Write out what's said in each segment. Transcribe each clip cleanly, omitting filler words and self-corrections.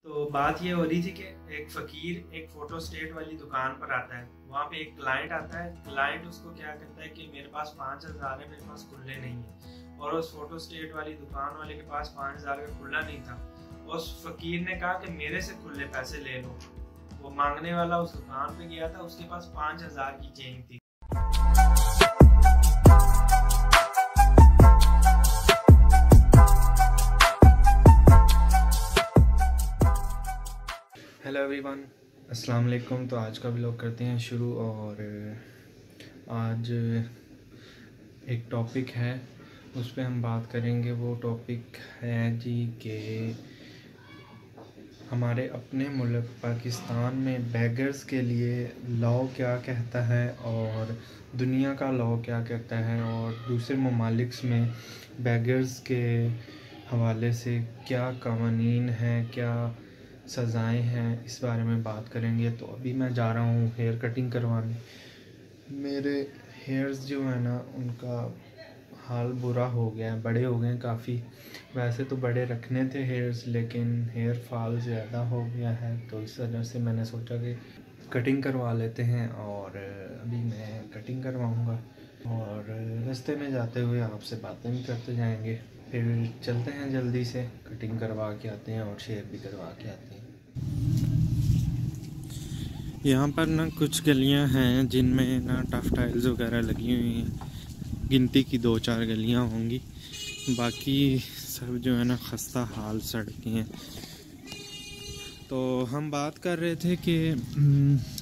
तो बात ये हो रही थी कि एक फ़कीर एक फ़ोटो स्टेट वाली दुकान पर आता है। वहाँ पे एक क्लाइंट आता है। क्लाइंट उसको क्या कहता है कि मेरे पास 5,000 है, मेरे पास खुले नहीं है। और उस फ़ोटो स्टेट वाली दुकान वाले के पास 5,000 का खुला नहीं था। उस फ़कीर ने कहा कि मेरे से खुले पैसे ले लो। वो मांगने वाला उस दुकान पे गया था, उसके पास 5,000 की चेन थी। हेलो एवरीवन, अस्सलाम वालेकुम। तो आज का व्लॉग करते हैं शुरू। और आज एक टॉपिक है, उस पर हम बात करेंगे। वो टॉपिक है जी कि हमारे अपने मुल्क पाकिस्तान में बेगर्स के लिए लॉ क्या कहता है और दुनिया का लॉ क्या कहता है, और दूसरे ममालिक में बेगर्स के हवाले से क्या कानून हैं, क्या सज़ाएं हैं, इस बारे में बात करेंगे। तो अभी मैं जा रहा हूँ हेयर कटिंग करवाने। मेरे हेयर्स जो है ना, उनका हाल बुरा हो गया है, बड़े हो गए हैं काफ़ी। वैसे तो बड़े रखने थे हेयर्स, लेकिन हेयर फॉल ज़्यादा हो गया है, तो इस वजह से मैंने सोचा कि कटिंग करवा लेते हैं। और अभी मैं कटिंग करवाऊँगा और रास्ते में जाते हुए आपसे बातें भी करते जाएंगे। फिर चलते हैं, जल्दी से कटिंग करवा के आते हैं और शेव भी करवा के आते हैं। यहाँ पर ना कुछ गलियाँ हैं जिनमें ना टफ टाइल्स वगैरह लगी हुई हैं। गिनती की 2-4 गलियाँ होंगी, बाकी सब जो है ना खस्ता हाल सड़कें हैं। तो हम बात कर रहे थे कि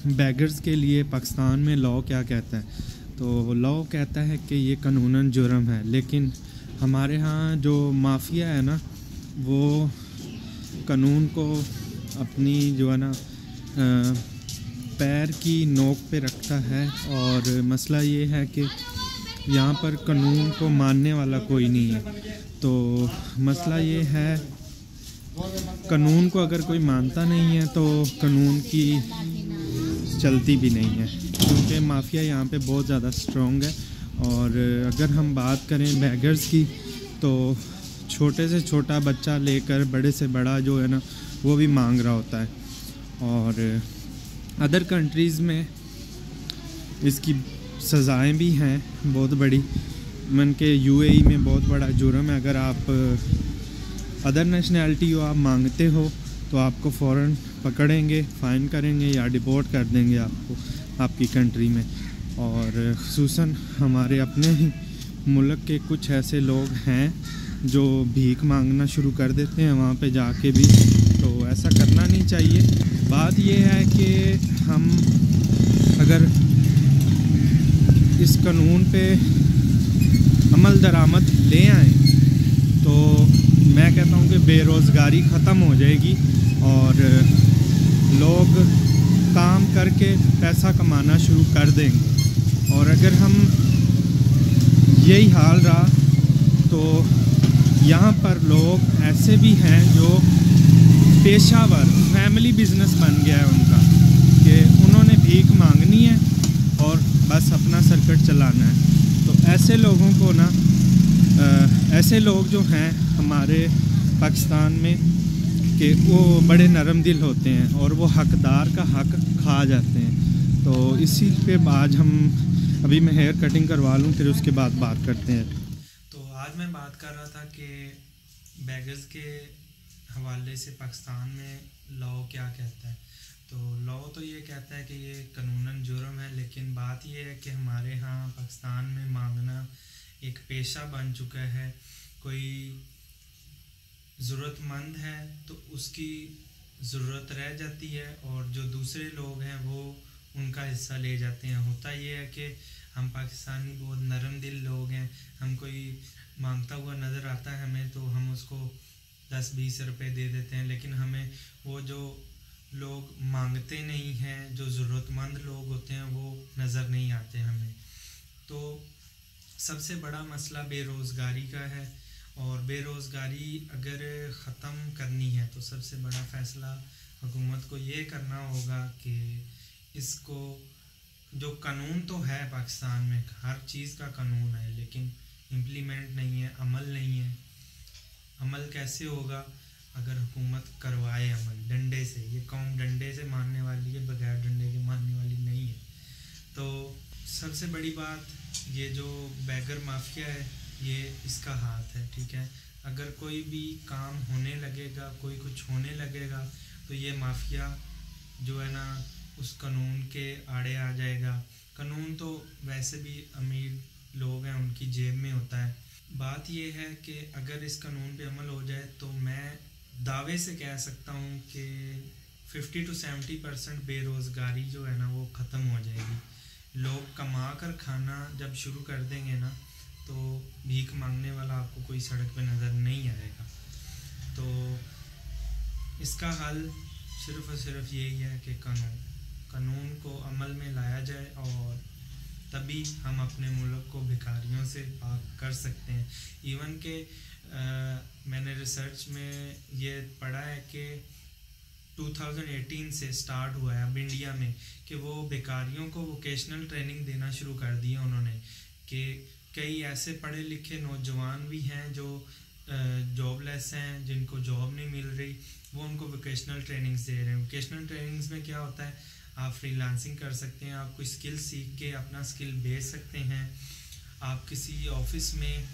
बेगर्स के लिए पाकिस्तान में लॉ क्या कहता है। तो लॉ कहता है कि ये कानूनन जुर्म है, लेकिन हमारे यहाँ जो माफिया है ना, वो कानून को अपनी जो है ना पैर की नोक पे रखता है। और मसला ये है कि यहाँ पर कानून को मानने वाला कोई नहीं है। तो मसला ये है, कानून को अगर कोई मानता नहीं है तो कानून की चलती भी नहीं है, क्योंकि माफिया यहाँ पे बहुत ज़्यादा स्ट्रॉन्ग है। और अगर हम बात करें बेगर्स की, तो छोटे से छोटा बच्चा लेकर बड़े से बड़ा जो है ना, वो भी मांग रहा होता है। और अदर कंट्रीज़ में इसकी सज़ाएं भी हैं बहुत बड़ी। मन के यूएई में बहुत बड़ा जुर्म है। अगर आप अदर नेशनैलिटी हो, आप मांगते हो, तो आपको फ़ौरन पकड़ेंगे, फ़ाइन करेंगे या डिपोर्ट कर देंगे आपको आपकी कंट्री में। और ख़ुसूसन हमारे अपने ही मुल्क के कुछ ऐसे लोग हैं जो भीख मांगना शुरू कर देते हैं वहाँ पे जाके भी। तो ऐसा करना नहीं चाहिए। बात यह है कि हम अगर इस कानून पे अमल दरामद ले आएँ तो मैं कहता हूँ कि बेरोज़गारी ख़त्म हो जाएगी और लोग काम करके पैसा कमाना शुरू कर देंगे। और अगर हम यही हाल रहा तो यहाँ पर लोग ऐसे भी हैं जो पेशावर फैमिली बिजनेस बन गया है उनका, कि उन्होंने भीख मांगनी है और बस अपना सर्किट चलाना है। तो ऐसे लोगों को ना ऐसे लोग जो हैं हमारे पाकिस्तान में, कि वो बड़े नरम दिल होते हैं और वो हकदार का हक खा जाते हैं। तो इसी पे आज हम अभी मैं हेयर कटिंग करवा लूँ, फिर उसके बाद बात करते हैं। तो आज मैं बात कर रहा था कि बेगर्स के हवाले से पाकिस्तान में लॉ क्या कहता है। तो लॉ तो ये कहता है कि ये कानूनन जुर्म है, लेकिन बात ये है कि हमारे यहाँ पाकिस्तान में मांगना एक पेशा बन चुका है। कोई ज़रूरतमंद है तो उसकी ज़रूरत रह जाती है, और जो दूसरे लोग हैं वो उनका हिस्सा ले जाते हैं। होता ये है कि हम पाकिस्तानी बहुत नरम दिल लोग हैं। हम कोई मांगता हुआ नज़र आता है हमें, तो हम उसको 10-20 रुपए दे देते हैं, लेकिन हमें वो जो लोग मांगते नहीं हैं, जो ज़रूरतमंद लोग होते हैं, वो नज़र नहीं आते हमें। तो सबसे बड़ा मसला बेरोज़गारी का है, और बेरोज़गारी अगर ख़त्म करनी है तो सबसे बड़ा फ़ैसला हुकूमत को ये करना होगा कि इसको, जो कानून तो है पाकिस्तान में, हर चीज़ का कानून है, लेकिन इम्प्लीमेंट नहीं है, अमल नहीं है। अमल कैसे होगा? अगर हुकूमत करवाए अमल डंडे से, ये कौम डंडे से मारने वाली है, बगैर डंडे के मारने वाली नहीं है। तो सबसे बड़ी बात, ये जो बैगर माफिया है ये इसका हाथ है, ठीक है। अगर कोई भी काम होने लगेगा, कोई कुछ होने लगेगा, तो ये माफिया जो है ना उस कानून के आड़े आ जाएगा। कानून तो वैसे भी अमीर लोग हैं उनकी जेब में होता है। बात ये है कि अगर इस कानून पे अमल हो जाए तो मैं दावे से कह सकता हूँ कि 50 to 70% बेरोज़गारी जो है ना वो ख़त्म हो जाएगी। लोग कमा कर खाना जब शुरू कर देंगे ना तो भीख मांगने वाला आपको कोई सड़क पे नज़र नहीं आएगा। तो इसका हल सिर्फ़ और सिर्फ यही है कि कानून को अमल में लाया जाए और तभी हम अपने मुल्क को भिखारियों से पाक कर सकते हैं। इवन के मैंने रिसर्च में ये पढ़ा है कि 2018 से स्टार्ट हुआ है अब इंडिया में कि वो भिखारियों को वोकेशनल ट्रेनिंग देना शुरू कर दिया उन्होंने, कि कई ऐसे पढ़े लिखे नौजवान भी हैं जो जॉबलेस हैं, जिनको जॉब नहीं मिल रही, वो उनको वोकेशनल ट्रेनिंग्स दे रहे हैं। वोकेशनल ट्रेनिंग्स में क्या होता है, आप फ्रीलांसिंग कर सकते हैं, आप कोई स्किल सीख के अपना स्किल बेच सकते हैं, आप किसी ऑफिस में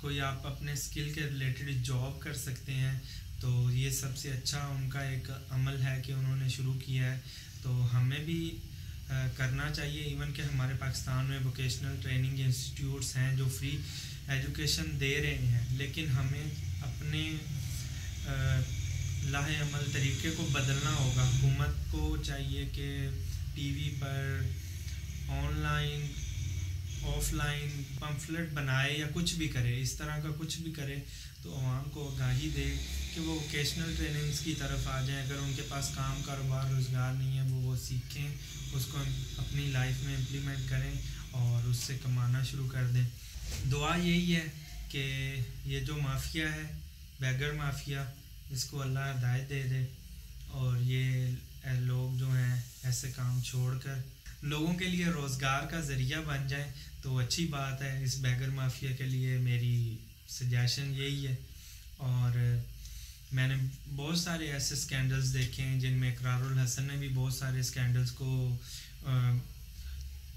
कोई आप अपने स्किल के रिलेटेड जॉब कर सकते हैं। तो ये सबसे अच्छा उनका एक अमल है कि उन्होंने शुरू किया है, तो हमें भी करना चाहिए। इवन कि हमारे पाकिस्तान में वोकेशनल ट्रेनिंग इंस्टीट्यूट्स हैं जो फ्री एजुकेशन दे रहे हैं, लेकिन हमें अपने लाहे अमल तरीके को बदलना होगा। हुकूमत को चाहिए कि टीवी पर, ऑनलाइन, ऑफलाइन पम्फलेट बनाए या कुछ भी करे, इस तरह का कुछ भी करे तो आवाम को आगाही दे कि वो वोकेशनल ट्रेनिंग्स की तरफ आ जाएं। अगर उनके पास काम, कारोबार, रोज़गार नहीं है वो सीखें, उसको अपनी लाइफ में इम्प्लीमेंट करें और उससे कमाना शुरू कर दें। दुआ यही है कि ये जो माफिया है, बैगर माफिया, इसको अल्लाह हिदायत दे दे और ये लोग जो हैं ऐसे काम छोड़कर लोगों के लिए रोज़गार का ज़रिया बन जाए तो अच्छी बात है। इस बैगर माफिया के लिए मेरी सजेशन यही है। और मैंने बहुत सारे ऐसे स्कैंडल्स देखे हैं जिनमें इकरारुल हसन ने भी बहुत सारे स्कैंडल्स को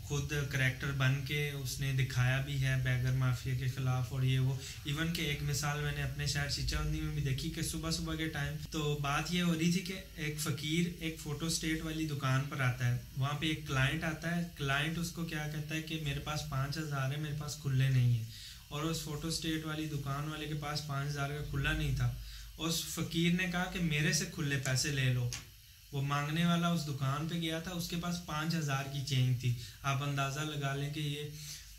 खुद करैक्टर बन के उसने दिखाया भी है बैगर माफिया के ख़िलाफ़। और ये वो इवन के एक मिसाल मैंने अपने शहर शिचावंदी में भी देखी कि सुबह सुबह के टाइम तो बात ये हो रही थी कि एक फ़कीर एक फ़ोटो स्टेट वाली दुकान पर आता है, वहाँ पे एक क्लाइंट आता है, क्लाइंट उसको क्या कहता है कि मेरे पास 5,000 है, मेरे पास खुले नहीं है, और उस फ़ोटो स्टेट वाली दुकान वाले के पास 5,000 का खुला नहीं था। उस फ़कीर ने कहा कि मेरे से खुले पैसे ले लो। वो मांगने वाला उस दुकान पे गया था, उसके पास 5,000 की चेंज थी। आप अंदाज़ा लगा लें कि ये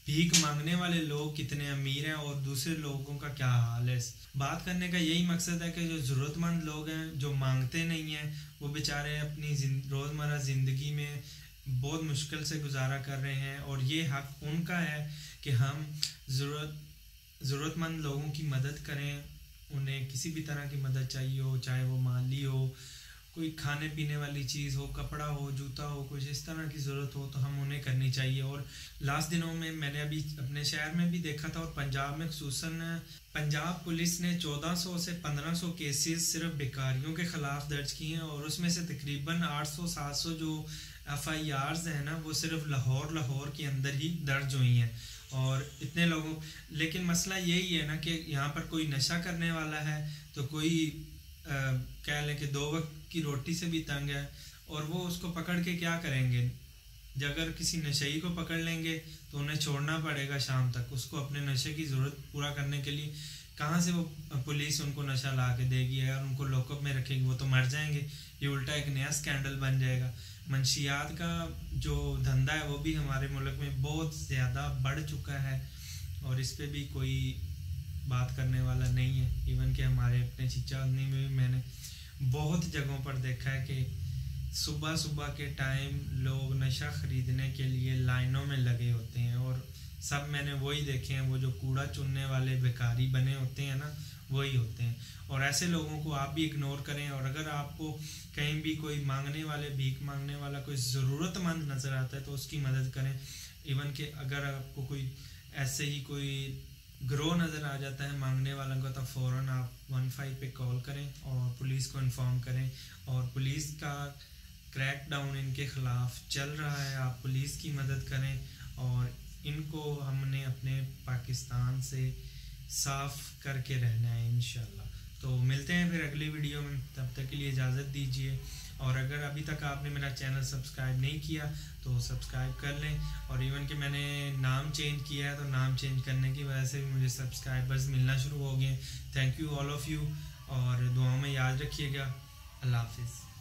भीख मांगने वाले लोग कितने अमीर हैं और दूसरे लोगों का क्या हाल है। बात करने का यही मकसद है कि जो ज़रूरतमंद लोग हैं जो मांगते नहीं हैं वो बेचारे अपनी रोज़मर्रा ज़िंदगी में बहुत मुश्किल से गुजारा कर रहे हैं, और ये हक उनका है कि हम ज़रूरतमंद लोगों की मदद करें। उन्हें किसी भी तरह की मदद चाहिए हो, चाहे वो माली हो, कोई खाने पीने वाली चीज़ हो, कपड़ा हो, जूता हो, कुछ इस तरह की ज़रूरत हो तो हम उन्हें करनी चाहिए। और लास्ट दिनों में मैंने अभी अपने शहर में भी देखा था, और पंजाब में खुसूसन पंजाब पुलिस ने 1400 से 1500 केसेस सिर्फ भिखारियों के ख़िलाफ़ दर्ज किए हैं, और उसमें से तकरीबन 800-700 जो FIRs हैं ना वो सिर्फ लाहौर के अंदर ही दर्ज हुई हैं। और इतने लोगों, लेकिन मसला यही है ना कि यहाँ पर कोई नशा करने वाला है तो कोई कह लें कि 2 वक्त की रोटी से भी तंग है, और वो उसको पकड़ के क्या करेंगे। अगर किसी नशेई को पकड़ लेंगे तो उन्हें छोड़ना पड़ेगा शाम तक, उसको अपने नशे की ज़रूरत पूरा करने के लिए। कहाँ से वो पुलिस उनको नशा ला के देगी? अगर उनको लॉकअप में रखेगी वो तो मर जाएंगे। ये उल्टा एक नया स्कैंडल बन जाएगा। मंशियात का जो धंधा है वो भी हमारे मुल्क में बहुत ज़्यादा बढ़ चुका है, और इस पर भी कोई बात करने वाला नहीं है। इवन कि हमारे अपने चिचावंदी में भी मैंने बहुत जगहों पर देखा है कि सुबह सुबह के टाइम लोग नशा ख़रीदने के लिए लाइनों में लगे होते हैं, और सब मैंने वही देखे हैं, वो जो कूड़ा चुनने वाले भिखारी बने होते हैं ना वही होते हैं। और ऐसे लोगों को आप भी इग्नोर करें, और अगर आपको कहीं भी कोई मांगने वाले, भीख मांगने वाला कोई ज़रूरतमंद नज़र आता है तो उसकी मदद करें। इवन कि अगर आपको कोई ऐसे ही कोई ग्रो नज़र आ जाता है मांगने वालों को, तो फ़ौरन आप 15 पे कॉल करें और पुलिस को इन्फॉर्म करें। और पुलिस का क्रैक डाउन इनके ख़िलाफ़ चल रहा है, आप पुलिस की मदद करें और इनको हमने अपने पाकिस्तान से साफ़ करके रहना है इंशाल्लाह। तो मिलते हैं फिर अगली वीडियो में, तब तक के लिए इजाज़त दीजिए। और अगर अभी तक आपने मेरा चैनल सब्सक्राइब नहीं किया तो सब्सक्राइब कर लें। और इवन कि मैंने नाम चेंज किया है, तो नाम चेंज करने की वजह से भी मुझे सब्सक्राइबर्स मिलना शुरू हो गए। Thank you all of you, और दुआओं में याद रखिएगा। अल्लाह हाफिज़।